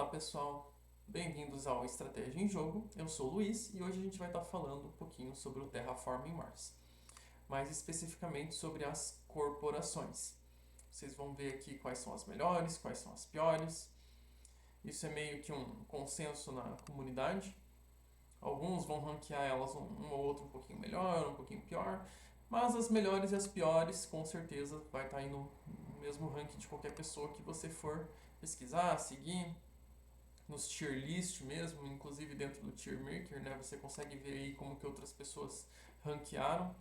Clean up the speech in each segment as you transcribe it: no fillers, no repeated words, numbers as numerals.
Olá pessoal, bem-vindos ao Estratégia em Jogo. Eu sou o Luiz e hoje a gente vai estar falando um pouquinho sobre o Terraforming Mars, mais especificamente sobre as corporações. Vocês vão ver aqui quais são as melhores, quais são as piores. Isso é meio que um consenso na comunidade. Alguns vão ranquear elas um ou outro um pouquinho melhor, um pouquinho pior, mas as melhores e as piores com certeza vai estar aí no mesmo ranking de qualquer pessoa que você for pesquisar, seguir nos tier list mesmo, inclusive dentro do tier maker, né? Você consegue ver aí como que outras pessoas ranquearam.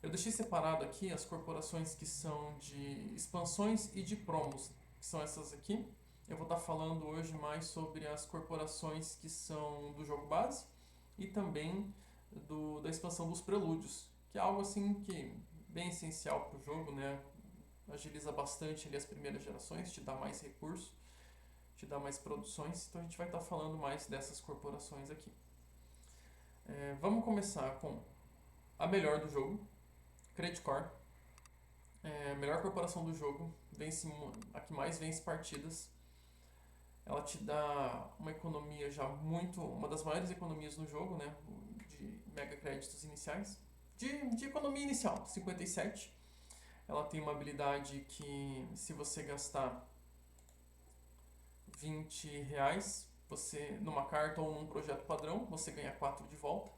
Eu deixei separado aqui as corporações que são de expansões e de promos, que são essas aqui. Eu vou estar falando hoje mais sobre as corporações que são do jogo base e também da expansão dos prelúdios, que é algo assim que bem essencial para o jogo, né? Agiliza bastante ali as primeiras gerações, te dá mais recurso, te dá mais produções, então a gente vai estar falando mais dessas corporações aqui. Vamos começar com a melhor do jogo, Credit Core. A melhor corporação do jogo, vence, a que mais vence partidas. Ela te dá uma economia já uma das maiores economias no jogo, né, de mega créditos iniciais. De economia inicial, 57. Ela tem uma habilidade que, se você gastar R$ 20 numa carta ou num projeto padrão, você ganha 4 de volta.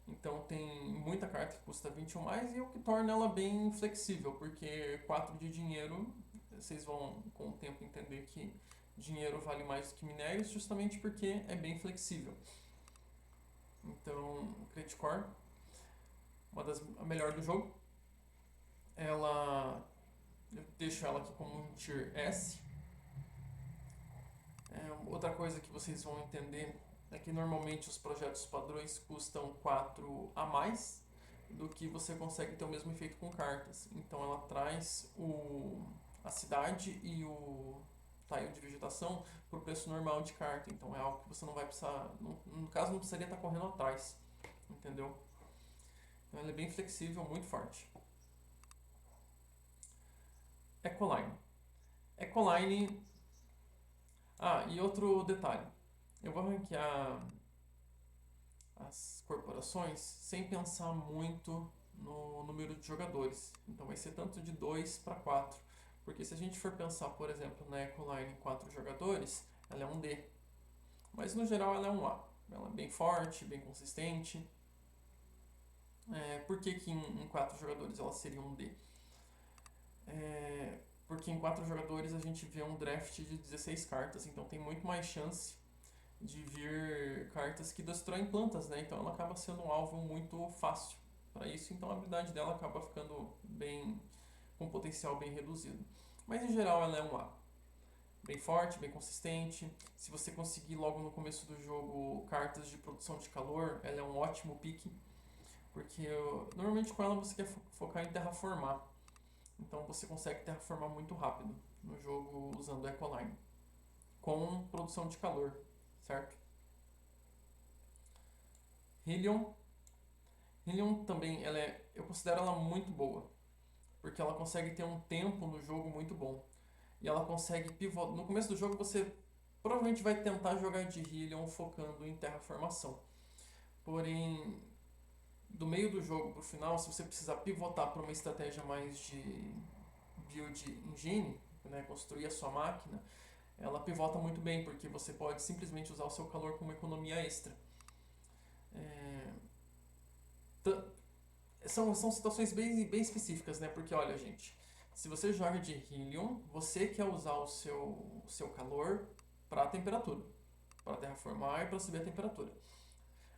Então tem muita carta que custa 21 mais e o que torna ela bem flexível, porque 4 de dinheiro, vocês vão com o tempo entender que dinheiro vale mais do que minérios, justamente porque é bem flexível. Então, Credit Core, a melhor do jogo. Eu deixo ela aqui como um Tier S. Outra coisa que vocês vão entender é que normalmente os projetos padrões custam 4 a mais do que você consegue ter o mesmo efeito com cartas. Então ela traz a cidade e o tile de vegetação por preço normal de carta. Então é algo que você não vai precisar, no caso não precisaria estar correndo atrás, entendeu? Então ela é bem flexível, muito forte. Ecoline. Ecoline. E outro detalhe. Eu vou ranquear as corporações sem pensar muito no número de jogadores. Então vai ser tanto de 2 para 4. Porque se a gente for pensar, por exemplo, na Ecoline em 4 jogadores, ela é um D. Mas no geral ela é um A. Ela é bem forte, bem consistente. Por que em 4 jogadores ela seria um D? Porque em 4 jogadores a gente vê um draft de 16 cartas, então tem muito mais chance de vir cartas que destroem plantas, né? Então ela acaba sendo um alvo muito fácil para isso, então a habilidade dela acaba ficando com um potencial bem reduzido. Mas em geral ela é um A. Bem forte, bem consistente. Se você conseguir logo no começo do jogo cartas de produção de calor, ela é um ótimo pique. Porque normalmente com ela você quer focar em terraformar. Então você consegue terraformar muito rápido no jogo usando Ecoline. Com produção de calor, certo? Helion. Helion também, eu considero ela muito boa, porque ela consegue ter um tempo no jogo muito bom. E ela consegue pivotar. No começo do jogo você provavelmente vai tentar jogar de Helion focando em terraformação. Porém, do meio do jogo pro final, se você precisar pivotar para uma estratégia mais de build engine, né, construir a sua máquina, ela pivota muito bem, porque você pode simplesmente usar o seu calor como economia extra. É, são situações bem específicas, né? Porque, olha, gente, se você joga de Helium, você quer usar o seu calor para a temperatura, para terraformar e para subir a temperatura.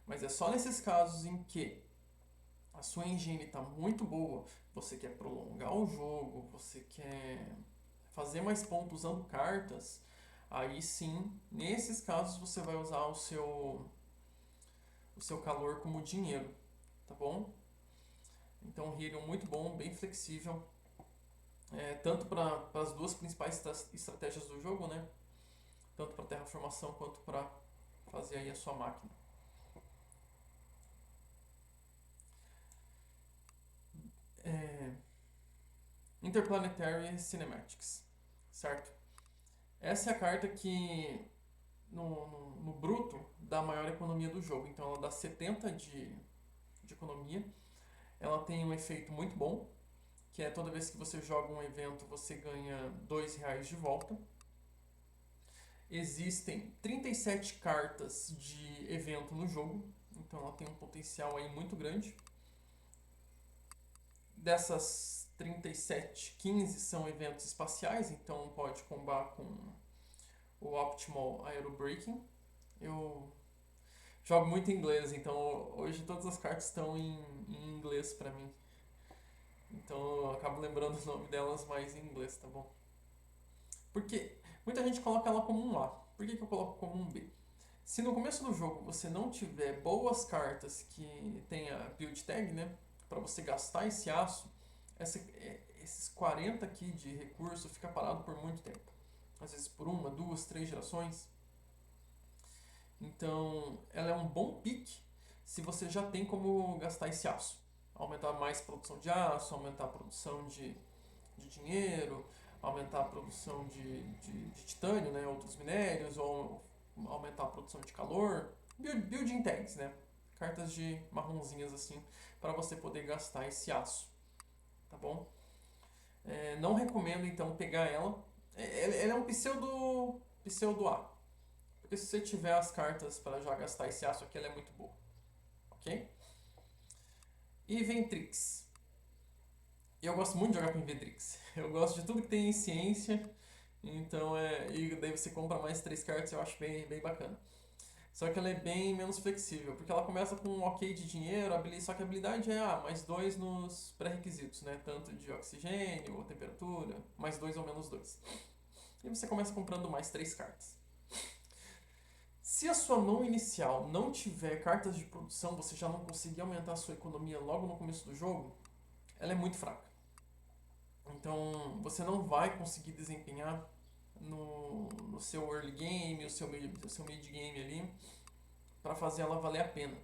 Mas é só nesses casos em que a sua engine está muito boa, você quer prolongar o jogo, você quer fazer mais pontos usando cartas, aí sim, nesses casos você vai usar o seu calor como dinheiro, tá bom? Então, Helium muito bom, bem flexível, tanto para as duas principais estratégias do jogo, né? Tanto para terraformação quanto para fazer aí a sua máquina. É, Interplanetary Cinematics. certo? Essa é a carta que no bruto dá a maior economia do jogo. Então ela dá 70 de economia. Ela tem um efeito muito bom, que é toda vez que você joga um evento você ganha R$ 2 de volta. Existem 37 cartas de evento no jogo, então ela tem um potencial aí muito grande. Dessas 37, 15 são eventos espaciais, então pode combar com o Optimal Aerobraking. Eu jogo muito em inglês, então hoje todas as cartas estão em inglês pra mim. Então eu acabo lembrando o nome delas mais em inglês, tá bom? Porque muita gente coloca ela como um A. Por que eu coloco como um B? Se no começo do jogo você não tiver boas cartas que tenha build tag, né? Pra você gastar esse aço, esses 40 aqui de recurso fica parado por muito tempo. Às vezes por uma, duas, três gerações. Então, ela é um bom pick se você já tem como gastar esse aço. Aumentar mais a produção de aço, aumentar a produção de dinheiro, aumentar a produção de titânio, né, outros minérios, ou aumentar a produção de calor. Building tags, né? Cartas de marronzinhas assim, para você poder gastar esse aço. Tá bom? Não recomendo então pegar ela. Ela é um pseudo A. Porque se você tiver as cartas para já gastar esse aço aqui, ela é muito boa. Ok? E Ventrix. Eu gosto muito de jogar com Ventrix. Eu gosto de tudo que tem em ciência. Então e daí você compra mais 3 cartas, eu acho bem bacana. Só que ela é bem menos flexível, porque ela começa com um ok de dinheiro, só que a habilidade é mais 2 nos pré-requisitos, né? Tanto de oxigênio ou temperatura, mais 2 ou menos 2. E você começa comprando mais 3 cartas. Se a sua mão inicial não tiver cartas de produção, você já não conseguir aumentar a sua economia logo no começo do jogo, ela é muito fraca. Então você não vai conseguir desempenhar no seu early game, o seu mid game ali, para fazer ela valer a pena.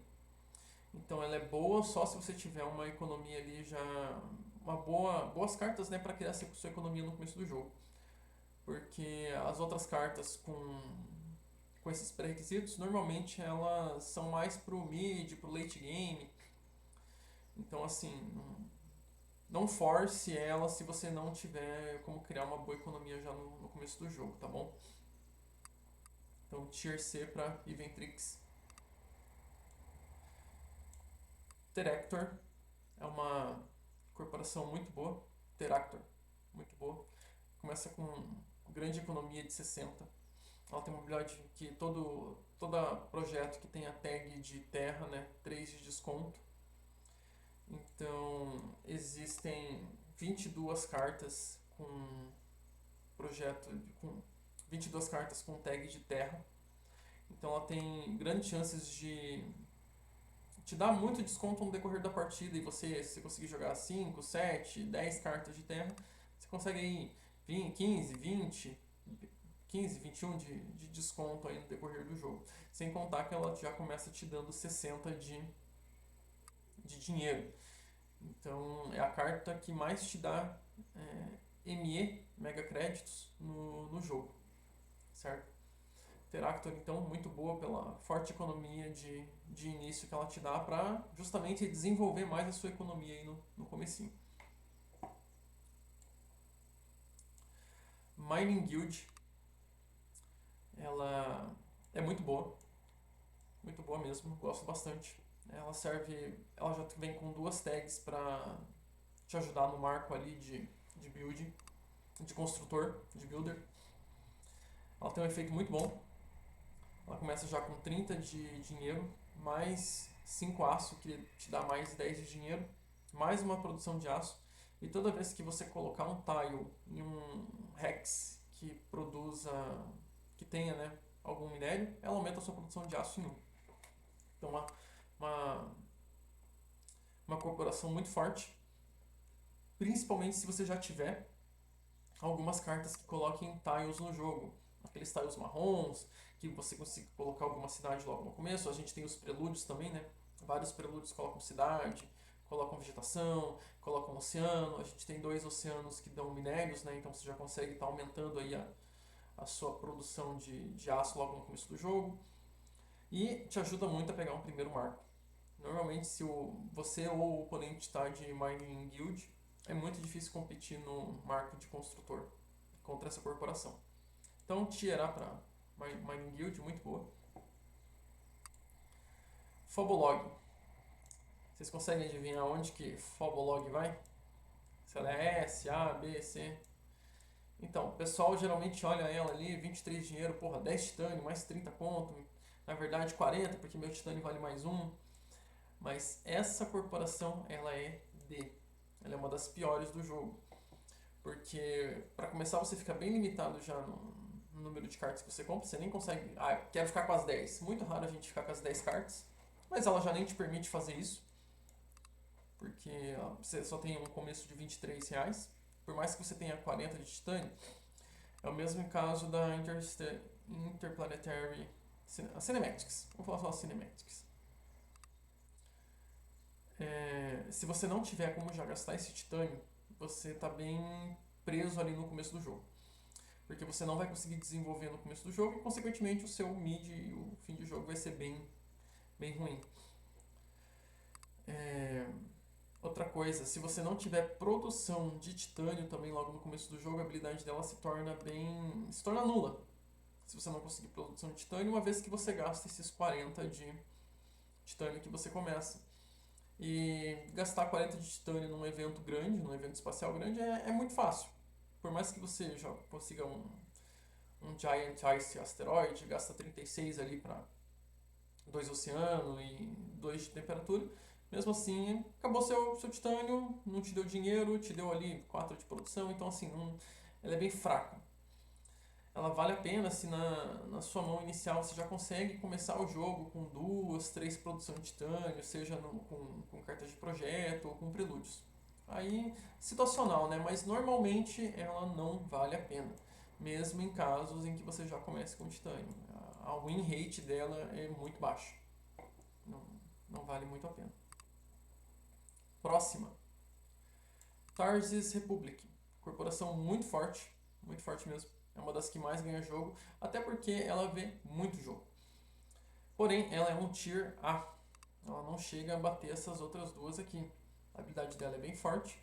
Então ela é boa só se você tiver uma economia ali já. Boas cartas, né, para criar sua economia no começo do jogo. Porque as outras cartas com esses pré-requisitos, normalmente elas são mais pro mid, pro late game. Então, assim, não force ela se você não tiver como criar uma boa economia já no começo do jogo, tá bom? Então, Tier C para Eventrix. Teractor é uma corporação muito boa. Teractor, muito boa. Começa com grande economia de 60. Ela tem uma habilidade que todo projeto que tenha tag de terra, né, 3 de desconto. Então, existem 22 cartas projeto com 22 cartas com tag de terra. Então, ela tem grandes chances de te dar muito desconto no decorrer da partida e se você conseguir jogar 5, 7, 10 cartas de terra, você consegue aí 20, 15, 20, 15, 21 de desconto aí no decorrer do jogo. Sem contar que ela já começa te dando 60 de dinheiro. Então é a carta que mais te dá ME, Mega Créditos, no jogo. Certo? Teractor, então, muito boa pela forte economia de início que ela te dá para justamente desenvolver mais a sua economia aí no comecinho. Mining Guild, ela é muito boa mesmo, gosto bastante. Ela já vem com 2 tags para te ajudar no marco ali de build, de construtor, de builder. Ela tem um efeito muito bom. Ela começa já com 30 de dinheiro, mais 5 aço, que te dá mais 10 de dinheiro, mais uma produção de aço. E toda vez que você colocar um tile em um hex que produza, que tenha, né, algum minério, ela aumenta a sua produção de aço em 1. Então, uma, uma corporação muito forte, principalmente se você já tiver algumas cartas que coloquem tiles no jogo. Aqueles tiles marrons, que você consiga colocar alguma cidade logo no começo. A gente tem os prelúdios também, né? Vários prelúdios colocam cidade, colocam vegetação, colocam oceano. A gente tem 2 oceanos que dão minérios, né? Então você já consegue estar aumentando aí a sua produção de aço logo no começo do jogo. E te ajuda muito a pegar um primeiro marco. Normalmente, se você ou o oponente está de Mining Guild, é muito difícil competir no marco de construtor contra essa corporação. Então, Tiara para Mining Guild, muito boa. Fobolog. Vocês conseguem adivinhar onde que Fobolog vai? Se ela é S, A, B, C? Então, o pessoal geralmente olha ela ali, 23 dinheiro, porra, 10 titânio, mais 30 conto. Na verdade, 40, porque meu titânio vale mais 1. Mas essa corporação, ela é D. Ela é uma das piores do jogo. Porque, para começar, você fica bem limitado já no número de cartas que você compra. Você nem consegue... Ah, quero ficar com as 10. Muito raro a gente ficar com as 10 cartas. Mas ela já nem te permite fazer isso. Porque você só tem um começo de R$ 23. Por mais que você tenha 40 de titânio, é o mesmo caso da Interplanetary Cinematics. Vou falar só Cinematics. Se você não tiver como já gastar esse titânio, você está bem preso ali no começo do jogo. Porque você não vai conseguir desenvolver no começo do jogo e, consequentemente, o seu mid e o fim de jogo vai ser bem ruim. Outra coisa, se você não tiver produção de titânio também logo no começo do jogo, a habilidade dela se torna nula. Se você não conseguir produção de titânio, uma vez que você gasta esses 40 de titânio que você começa. E gastar 40 de titânio num evento grande, num evento espacial grande, é muito fácil. Por mais que você já consiga um Giant Ice Asteroid, gasta 36 ali para 2 oceano e 2 de temperatura. Mesmo assim, acabou seu titânio, não te deu dinheiro, te deu ali 4 de produção, então assim, ela é bem fraca. Ela vale a pena se na sua mão inicial você já consegue começar o jogo com 2, 3 produção de titânio, seja com cartas de projeto ou com prelúdios. Aí, situacional, né? Mas normalmente ela não vale a pena, mesmo em casos em que você já comece com titânio. A win rate dela é muito baixa, não vale muito a pena. Próxima, Tarsis Republic, corporação muito forte mesmo. É uma das que mais ganha jogo, até porque ela vê muito jogo. Porém, ela é um Tier A. Ela não chega a bater essas outras duas aqui. A habilidade dela é bem forte.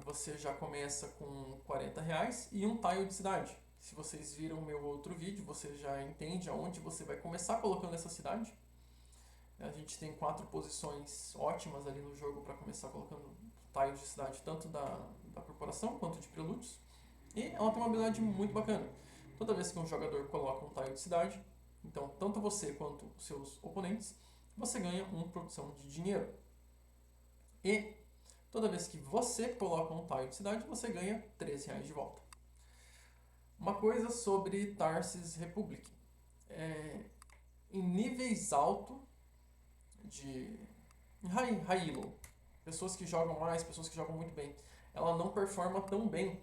Você já começa com R$ 40 e um tile de cidade. Se vocês viram o meu outro vídeo, você já entende aonde você vai começar colocando essa cidade. A gente tem 4 posições ótimas ali no jogo para começar colocando tiles de cidade, tanto da corporação quanto de prelúdios. E ela tem uma habilidade muito bacana. Toda vez que um jogador coloca um tile de cidade, então tanto você quanto os seus oponentes, você ganha uma produção de dinheiro. E toda vez que você coloca um tile de cidade, você ganha R$ 3 de volta. Uma coisa sobre Tarsis Republic. Em níveis altos de high elo, pessoas que jogam mais, pessoas que jogam muito bem, ela não performa tão bem,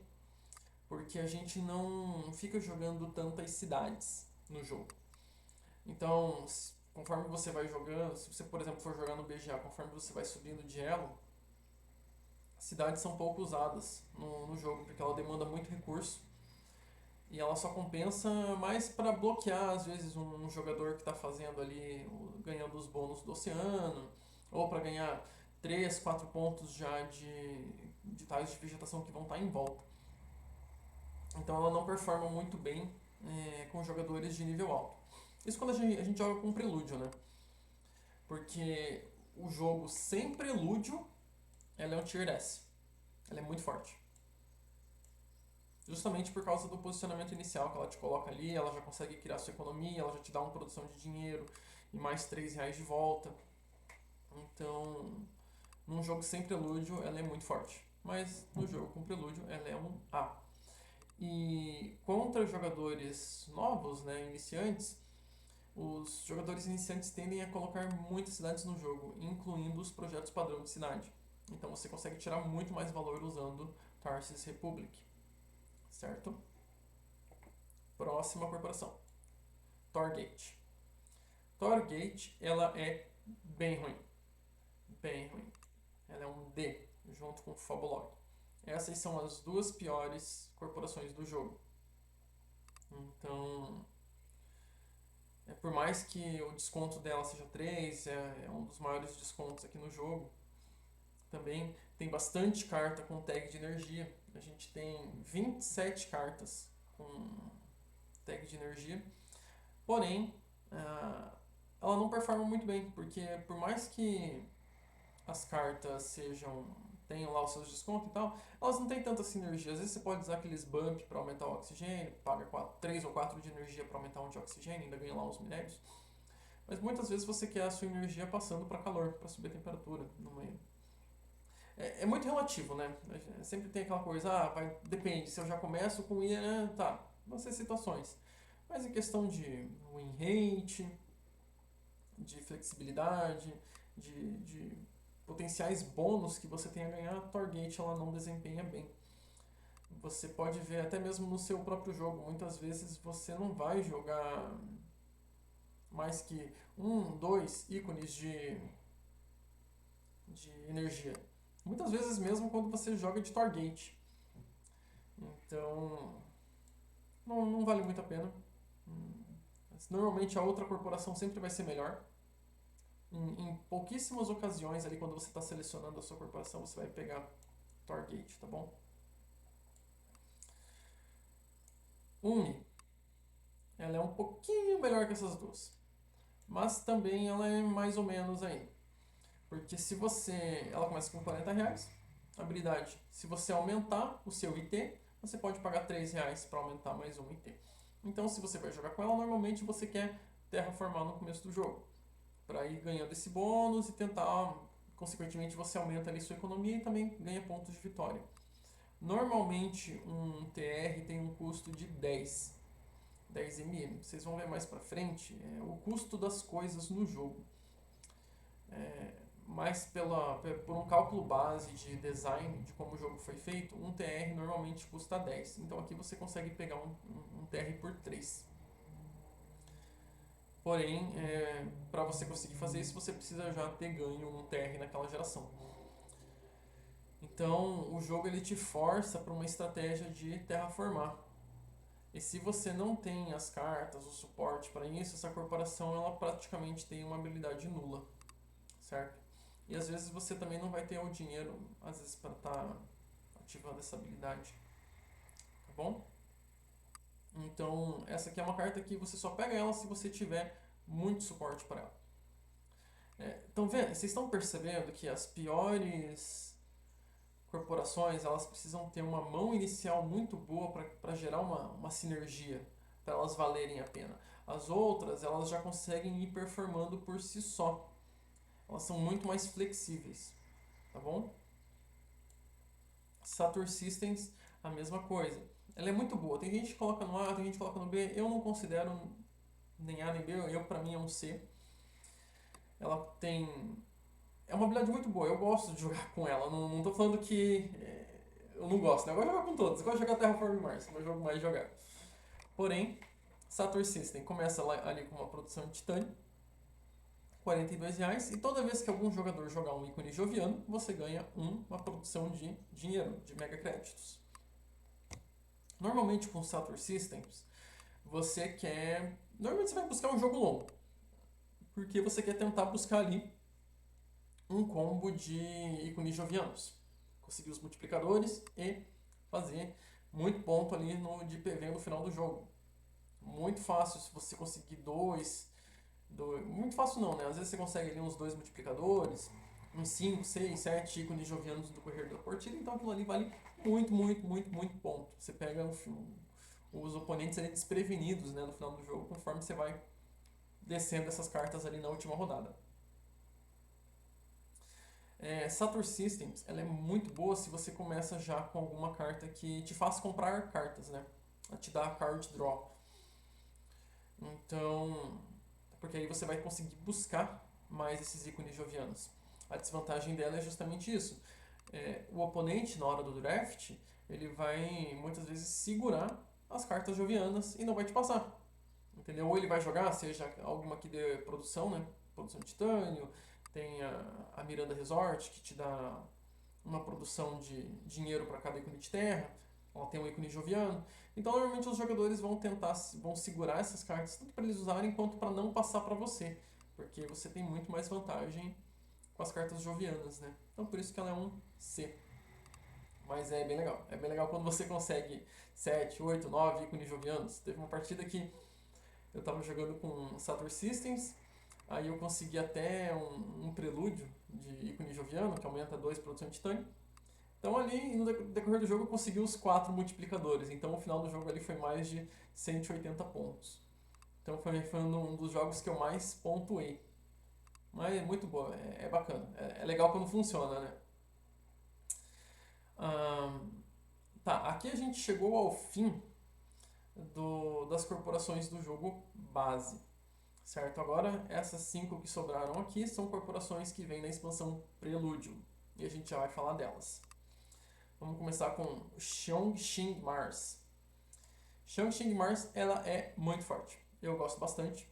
porque a gente não fica jogando tantas cidades no jogo. Então, conforme você vai jogando, se você, por exemplo, for jogar no BGA, conforme você vai subindo de elo, cidades são pouco usadas no jogo, porque ela demanda muito recurso e ela só compensa mais para bloquear, às vezes, um jogador que está fazendo ali, ganhando os bônus do oceano, ou para ganhar 3, 4 pontos já de tiles de vegetação que vão estar em volta. Então ela não performa muito bem com jogadores de nível alto. Isso quando a gente joga com prelúdio, né? Porque o jogo sem prelúdio, ela é um tier S. Ela é muito forte. Justamente por causa do posicionamento inicial que ela te coloca ali, ela já consegue criar sua economia, ela já te dá uma produção de dinheiro e mais R$ 3 de volta. Então, num jogo sem prelúdio, ela é muito forte. Mas no jogo com prelúdio, ela é um A. E contra jogadores novos, né, iniciantes, os jogadores iniciantes tendem a colocar muitas cidades no jogo, incluindo os projetos padrão de cidade. Então você consegue tirar muito mais valor usando Tarsis Republic. Certo? Próxima corporação. Torgate. Torgate, ela é bem ruim. Penguin. Ela é um D, junto com o Fabulog. Essas são as duas piores corporações do jogo. Então, por mais que o desconto dela seja 3, é um dos maiores descontos aqui no jogo. Também tem bastante carta com tag de energia. A gente tem 27 cartas com tag de energia. Porém, ela não performa muito bem, porque por mais que as cartas tenham lá os seus descontos e tal, elas não têm tanta sinergia. Às vezes você pode usar aqueles bump para aumentar o oxigênio, paga 3 ou 4 de energia para aumentar um de oxigênio, ainda ganha lá uns minérios. Mas muitas vezes você quer a sua energia passando para calor, para subir a temperatura no meio. É muito relativo, né? Sempre tem aquela coisa, depende, se eu já começo com IA, tá, vão ser situações. Mas em questão de win rate, de flexibilidade, de potenciais bônus que você tem a ganhar, a Torgate ela não desempenha bem. Você pode ver até mesmo no seu próprio jogo, muitas vezes você não vai jogar mais que 2 ícones de energia. Muitas vezes mesmo quando você joga de Torgate. Então, não vale muito a pena. Normalmente a outra corporação sempre vai ser melhor. Em pouquíssimas ocasiões ali, quando você está selecionando a sua corporação, você vai pegar Torgate, tá bom? Uni, ela é um pouquinho melhor que essas duas, mas também ela é mais ou menos aí. Porque se você, ela começa com R$40, habilidade, se você aumentar o seu IT, você pode pagar R$3 para aumentar mais um IT. Então, se você vai jogar com ela, normalmente você quer terraformar no começo do jogo, para ir ganhando esse bônus e tentar, consequentemente, você aumenta ali sua economia e também ganha pontos de vitória. Normalmente, um TR tem um custo de 10 MM. Vocês vão ver mais pra frente o custo das coisas no jogo. Mas por um cálculo base de design, de como o jogo foi feito, um TR normalmente custa 10. Então aqui você consegue pegar um TR por 3. Porém, para você conseguir fazer isso, você precisa já ter ganho um TR naquela geração. Então, o jogo ele te força para uma estratégia de terraformar. E se você não tem as cartas, o suporte para isso, essa corporação ela praticamente tem uma habilidade nula, certo? E às vezes você também não vai ter o dinheiro, às vezes, para estar ativando essa habilidade, tá bom? Então, essa aqui é uma carta que você só pega ela se você tiver muito suporte para ela. Então, vocês estão percebendo que as piores corporações elas precisam ter uma mão inicial muito boa para gerar uma sinergia, para elas valerem a pena. As outras, elas já conseguem ir performando por si só. Elas são muito mais flexíveis, tá bom? Saturn Systems, a mesma coisa. Ela é muito boa. Tem gente que coloca no A, tem gente que coloca no B. Eu não considero nem A nem B. Para mim é um C. Ela tem... É uma habilidade muito boa. Eu gosto de jogar com ela. Não tô falando que eu não gosto, né? Eu gosto de jogar com todos. Eu gosto de jogar Terraform Mars. É o meu jogo mais jogado. Porém, Saturn System começa ali com uma produção de titânio. R$42, e toda vez que algum jogador jogar um ícone joviano, você ganha uma produção de dinheiro, de mega créditos. Normalmente com Saturn Systems, normalmente você vai buscar um jogo longo, porque você quer tentar buscar ali um combo de ícones jovianos, conseguir os multiplicadores e fazer muito ponto ali de PV no final do jogo. Muito fácil se você conseguir muito fácil não, né? Às vezes você consegue ali uns 2 multiplicadores, uns 5, 6, 7 ícones jovianos do correr da partida, então aquilo ali vale muito, muito, muito, muito ponto. Você pega os oponentes ali desprevenidos, né, no final do jogo, conforme você vai descendo essas cartas ali na última rodada. Saturn Systems, ela é muito boa se você começa já com alguma carta que te faça comprar cartas, né? Ela te dá card draw. Então, porque aí você vai conseguir buscar mais esses ícones jovianos. A desvantagem dela é justamente isso. O oponente, na hora do draft, ele vai muitas vezes segurar as cartas jovianas e não vai te passar. Entendeu? Ou ele vai jogar, seja alguma que dê produção, né? Produção de titânio, Tem a Miranda Resort, que te dá uma produção de dinheiro para cada ícone de terra. Ela tem um ícone joviano. Então, normalmente os jogadores vão segurar essas cartas tanto para eles usarem quanto para não passar para você, porque você tem muito mais vantagem com as cartas jovianas, né? Então, por isso que ela é um C. Mas é bem legal. É bem legal quando você consegue 7, 8, 9 ícones jovianos. Teve uma partida que eu estava jogando com Saturn Systems, aí eu consegui até um prelúdio de ícone joviano, que aumenta 2 produção de titânio. Então ali, no decorrer do jogo, eu consegui os 4 multiplicadores. Então o final do jogo ali foi mais de 180 pontos. Então foi um dos jogos que eu mais pontuei. Mas é muito boa, é bacana. É legal quando funciona, né? Tá, aqui a gente chegou ao fim das corporações do jogo base. Certo? Agora, essas 5 que sobraram aqui são corporações que vêm na expansão Prelúdio. E a gente já vai falar delas. Vamos começar com Xiongxing Mars. Xiongxing Mars, ela é muito forte. Eu gosto bastante.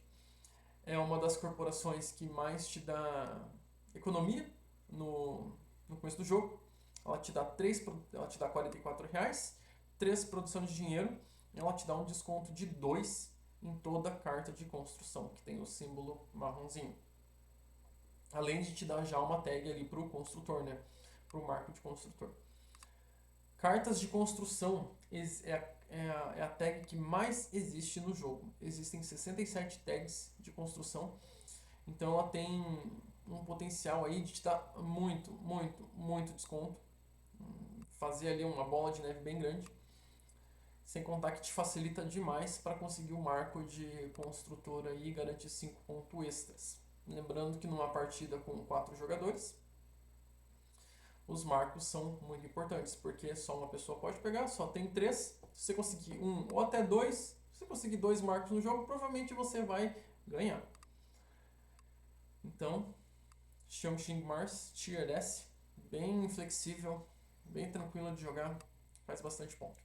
É uma das corporações que mais te dá economia no começo do jogo. Ela te dá R$44, 3 produção de dinheiro, e ela te dá um desconto de 2 em toda carta de construção, que tem o símbolo marronzinho. Além de te dar já uma tag ali para o construtor, né? Para o marco de construtor. Cartas de construção é a tag que mais existe no jogo. Existem 67 tags de construção, então ela tem um potencial aí de te dar muito, muito, muito desconto. Fazer ali uma bola de neve bem grande. Sem contar que te facilita demais para conseguir o marco de construtor aí e garantir 5 pontos extras. Lembrando que numa partida com 4 jogadores, os marcos são muito importantes, porque só uma pessoa pode pegar, só tem 3. Se você conseguir 1 ou até 2, se você conseguir 2 marcos no jogo, provavelmente você vai ganhar. Então, Xiongxing Mars, Tier S, bem flexível, bem tranquilo de jogar, faz bastante ponto.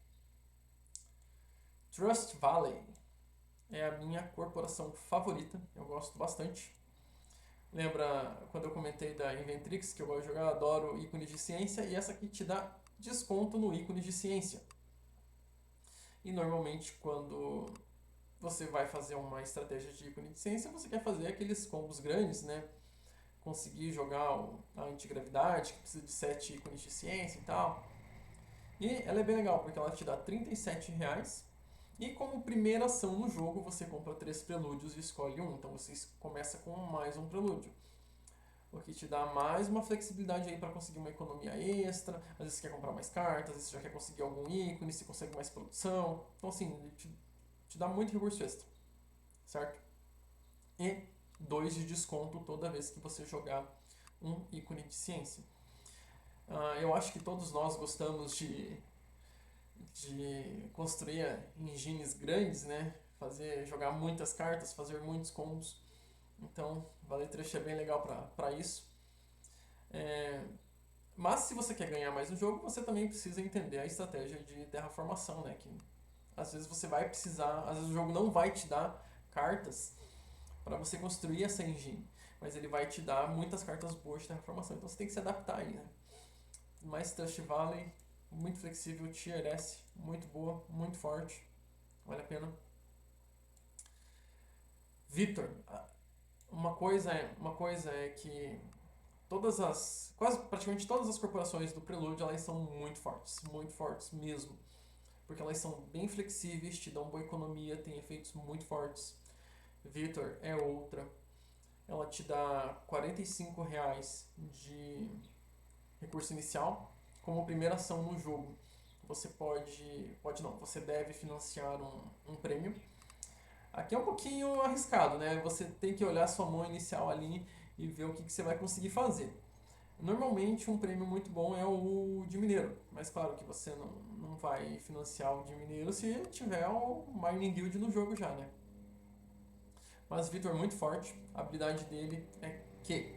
Trust Valley é a minha corporação favorita, eu gosto bastante. Lembra quando eu comentei da Inventrix, que eu gosto de jogar, adoro ícones de ciência, e essa aqui te dá desconto no ícone de ciência. E normalmente quando você vai fazer uma estratégia de ícone de ciência, você quer fazer aqueles combos grandes, né? Conseguir jogar a antigravidade, que precisa de 7 ícones de ciência e tal. E ela é bem legal, porque ela te dá R$37. E como primeira ação no jogo, você compra 3 prelúdios e escolhe um. Então você começa com mais um prelúdio. O que te dá mais uma flexibilidade aí para conseguir uma economia extra. Às vezes você quer comprar mais cartas, às vezes você já quer conseguir algum ícone, você consegue mais produção. Então assim, ele te dá muito recurso extra. Certo? E 2 de desconto toda vez que você jogar um ícone de ciência. Eu acho que todos nós gostamos de construir engines grandes, né? Jogar muitas cartas, fazer muitos combos. Então, Valetrush é bem legal para isso. Mas se você quer ganhar mais no jogo, você também precisa entender a estratégia de terraformação, né? Que às vezes você vai precisar, às vezes o jogo não vai te dar cartas para você construir essa engine, mas ele vai te dar muitas cartas boas de terraformação. Então você tem que se adaptar aí, né? Mas Trust Valley, muito flexível, Tier S, muito boa, muito forte, vale a pena. Victor, uma coisa é que praticamente todas as corporações do Prelude, elas são muito fortes mesmo, porque elas são bem flexíveis, te dão boa economia, tem efeitos muito fortes. Victor é outra, ela te dá R$45 de recurso inicial como primeira ação no jogo. Você você deve financiar um prêmio. Aqui é um pouquinho arriscado, né? Você tem que olhar sua mão inicial ali e ver o que você vai conseguir fazer. Normalmente um prêmio muito bom é o de mineiro, mas claro que você não vai financiar o de mineiro se tiver o Mining Guild no jogo já, né? Mas Victor é muito forte, a habilidade dele é que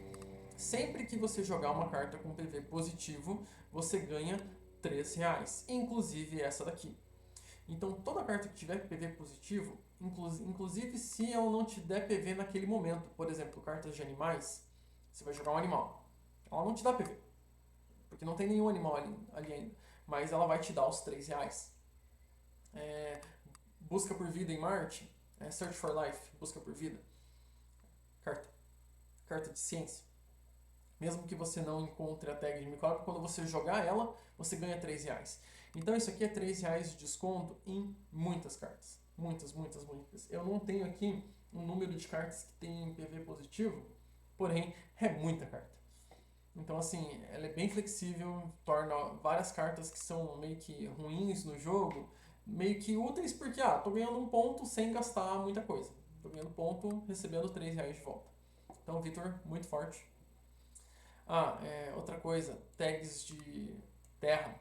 sempre que você jogar uma carta com PV positivo, você ganha R$3, inclusive essa daqui. Então toda carta que tiver PV positivo, inclusive se ela não te der PV naquele momento, por exemplo, cartas de animais, Você vai jogar um animal. Ela não te dá PV, porque não tem nenhum animal ali ainda. Mas ela vai te dar os R$3. Busca por vida em Marte, Search for Life, busca por vida. Carta de ciência. Mesmo que você não encontre a tag de micróbio, quando você jogar ela, você ganha R$3. Então isso aqui é R$3 de desconto em muitas cartas. Muitas, muitas, muitas. Eu não tenho aqui um número de cartas que tem PV positivo, porém é muita carta. Então assim, ela é bem flexível, torna várias cartas que são meio que ruins no jogo, meio que úteis porque, tô ganhando um ponto sem gastar muita coisa. Tô ganhando ponto, recebendo R$3 de volta. Então, Vitor, muito forte. Outra coisa, tags de terra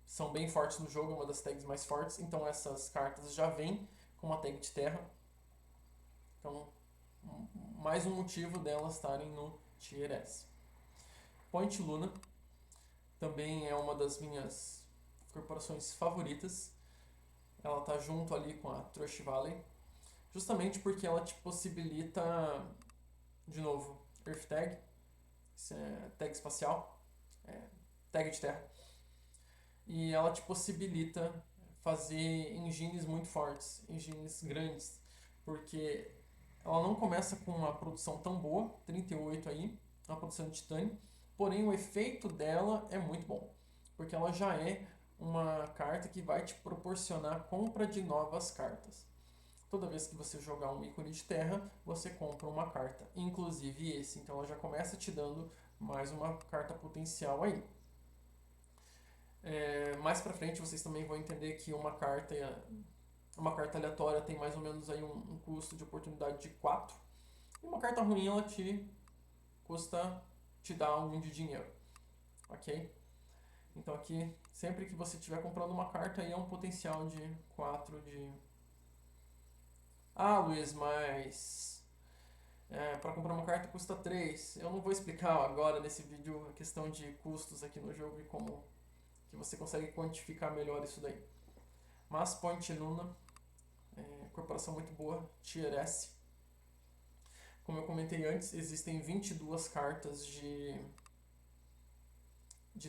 são bem fortes no jogo, é uma das tags mais fortes, então essas cartas já vêm com uma tag de terra. Então, mais um motivo delas estarem no Tier S. Point Luna também é uma das minhas corporações favoritas. Ela está junto ali com a Trust Valley, justamente porque ela te possibilita, de novo, Earth Tag, tag espacial, tag de terra. E ela te possibilita fazer engines muito fortes, engines grandes, porque ela não começa com uma produção tão boa, 38 aí, uma produção de titânio, porém o efeito dela é muito bom, porque ela já é uma carta que vai te proporcionar compra de novas cartas. Toda vez que você jogar um ícone de terra, você compra uma carta, inclusive esse, então ela já começa te dando mais uma carta potencial aí. Mais pra frente vocês também vão entender que uma carta aleatória tem mais ou menos aí um custo de oportunidade de 4. E uma carta ruim ela te dá 1 de dinheiro. Ok? Então aqui, sempre que você estiver comprando uma carta, aí é um potencial de 4 de... Luiz, mas... para comprar uma carta custa 3. Eu não vou explicar agora nesse vídeo a questão de custos aqui no jogo e como que você consegue quantificar melhor isso daí. Mas Point Luna, corporação muito boa, Tier S. Como eu comentei antes, existem 22 cartas de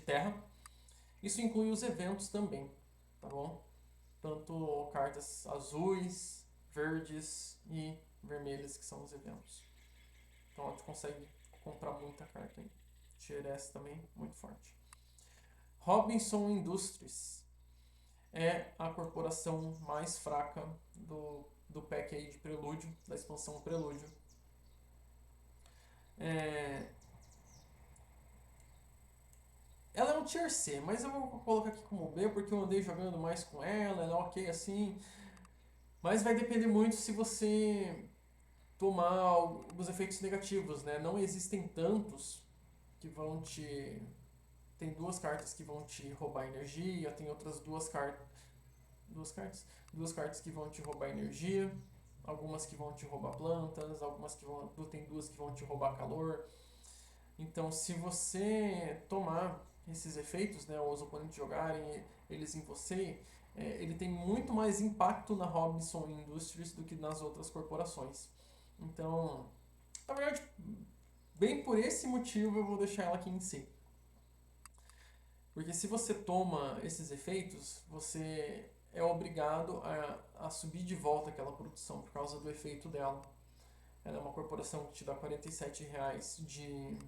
terra. Isso inclui os eventos também, tá bom? Tanto cartas azuis, verdes e vermelhas, que são os eventos. Então a gente consegue comprar muita carta aí. Tier S também, muito forte. Robinson Industries é a corporação mais fraca do pack aí de Prelúdio, da expansão Prelúdio. Ela é um Tier C, mas eu vou colocar aqui como B porque eu andei jogando mais com ela é ok assim. Mas vai depender muito se você tomar os efeitos negativos, né? Não existem tantos que vão te... Tem duas cartas que vão te roubar energia, tem outras duas cartas que vão te roubar energia, algumas que vão te roubar plantas, tem duas que vão te roubar calor. Então, se você tomar esses efeitos, né, os oponentes jogarem eles em você, ele tem muito mais impacto na Robinson Industries do que nas outras corporações. Então, na verdade, bem por esse motivo eu vou deixar ela aqui em C. Porque se você toma esses efeitos, você é obrigado a subir de volta aquela produção por causa do efeito dela. Ela é uma corporação que te dá R$47 de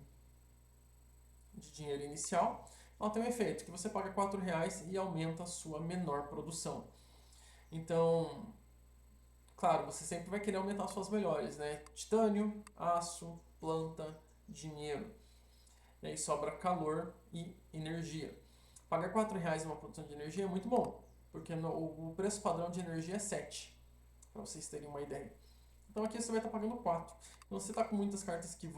dinheiro inicial. Ela tem um efeito que você paga R$4 e aumenta a sua menor produção. Então, claro, você sempre vai querer aumentar suas melhores, né? Titânio, aço, planta, dinheiro. E aí sobra calor e energia. Pagar R$4 uma produção de energia é muito bom, porque o preço padrão de energia é 7, para vocês terem uma ideia. Então aqui você vai estar pagando 4. Então você está com muitas cartas que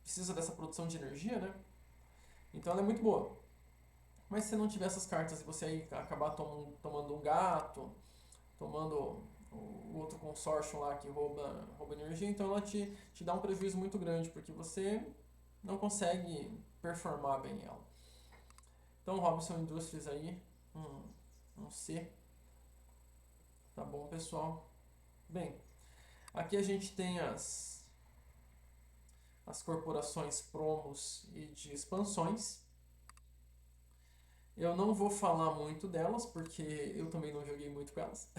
precisa dessa produção de energia, né? Então ela é muito boa. Mas se você não tiver essas cartas e você aí acabar tomando um gato, tomando o outro consórcio lá que rouba energia, então ela te dá um prejuízo muito grande, porque você não consegue performar bem ela. Então Robinson Industries aí, um C. Tá bom, pessoal? Bem, aqui a gente tem as corporações promos e de expansões. Eu não vou falar muito delas, porque eu também não joguei muito com elas.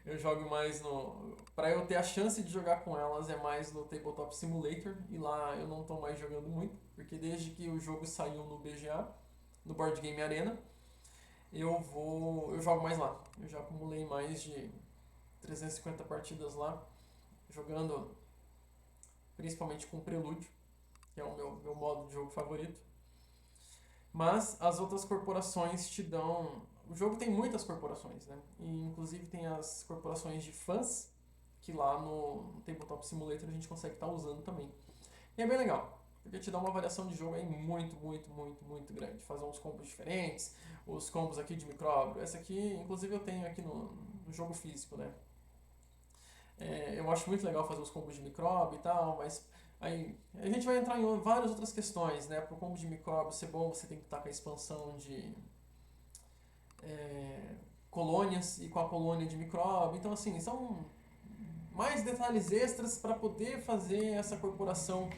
Eu jogo mais no... Para eu ter a chance de jogar com elas é mais no Tabletop Simulator, e lá eu não estou mais jogando muito, porque desde que o jogo saiu no BGA, no Board Game Arena, eu jogo mais lá. Eu já acumulei mais de 350 partidas lá, jogando principalmente com Prelúdio, que é o meu modo de jogo favorito. Mas as outras corporações te dão. O jogo tem muitas corporações, né? E inclusive tem as corporações de fãs, que lá no Tabletop Simulator a gente consegue estar usando também. E é bem legal, porque te dá uma variação de jogo aí muito grande. Fazer uns combos diferentes, os combos aqui de micróbio. Essa aqui, inclusive, eu tenho aqui no jogo físico, né? Eu acho muito legal fazer os combos de micróbio e tal, mas aí a gente vai entrar em várias outras questões, né? Para o combo de micróbio ser bom, você tem que estar com a expansão de colônias e com a colônia de micróbio. Então, assim, são mais detalhes extras para poder fazer essa corporação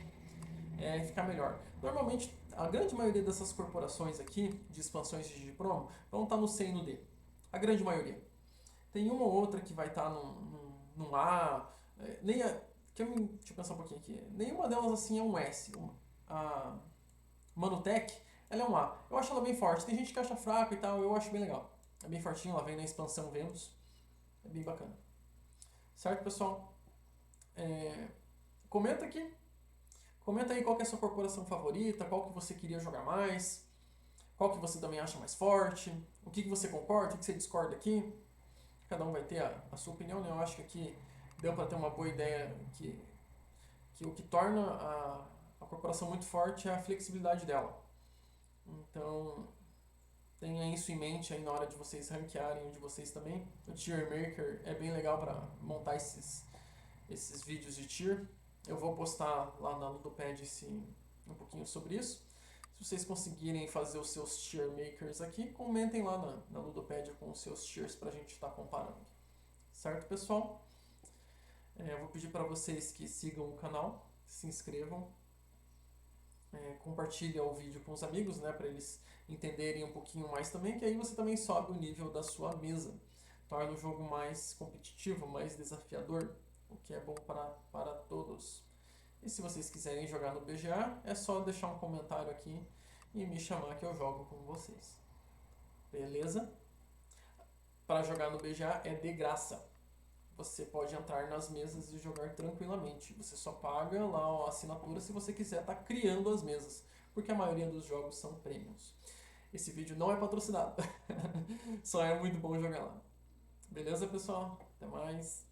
ficar melhor. Normalmente, a grande maioria dessas corporações aqui, de expansões de promo, vão estar no C e no D. A grande maioria. Tem uma ou outra que vai estar num A, nem a, deixa eu pensar um pouquinho aqui. Nenhuma delas assim é um S. A Manutech, ela é um A. Eu acho ela bem forte. Tem gente que acha fraco e tal, eu acho bem legal. É bem fortinho, ela vem na expansão Vênus. É bem bacana. Certo, pessoal? Comenta aqui. Comenta aí qual que é a sua corporação favorita, qual que você queria jogar mais, qual que você também acha mais forte, o que você concorda, o que você discorda aqui. Cada um vai ter a sua opinião, né? Eu acho que aqui deu para ter uma boa ideia que o que torna a corporação muito forte é a flexibilidade dela. Então, tenha isso em mente aí na hora de vocês ranquearem o de vocês também. O Tier Maker é bem legal para montar esses vídeos de tier. Eu vou postar lá na Ludopad um pouquinho sobre isso. Se vocês conseguirem fazer os seus tier makers aqui, comentem lá na Ludopad com os seus tiers para a gente estar comparando. Certo, pessoal? Eu vou pedir para vocês que sigam o canal, se inscrevam, compartilhem o vídeo com os amigos, né, para eles entenderem um pouquinho mais também, que aí você também sobe o nível da sua mesa, torna o jogo mais competitivo, mais desafiador, o que é bom para todos. E se vocês quiserem jogar no BGA, é só deixar um comentário aqui e me chamar que eu jogo com vocês. Beleza? Para jogar no BGA é de graça. Você pode entrar nas mesas e jogar tranquilamente. Você só paga lá a assinatura se você quiser estar criando as mesas, porque a maioria dos jogos são premiums. Esse vídeo não é patrocinado, só é muito bom jogar lá. Beleza, pessoal? Até mais.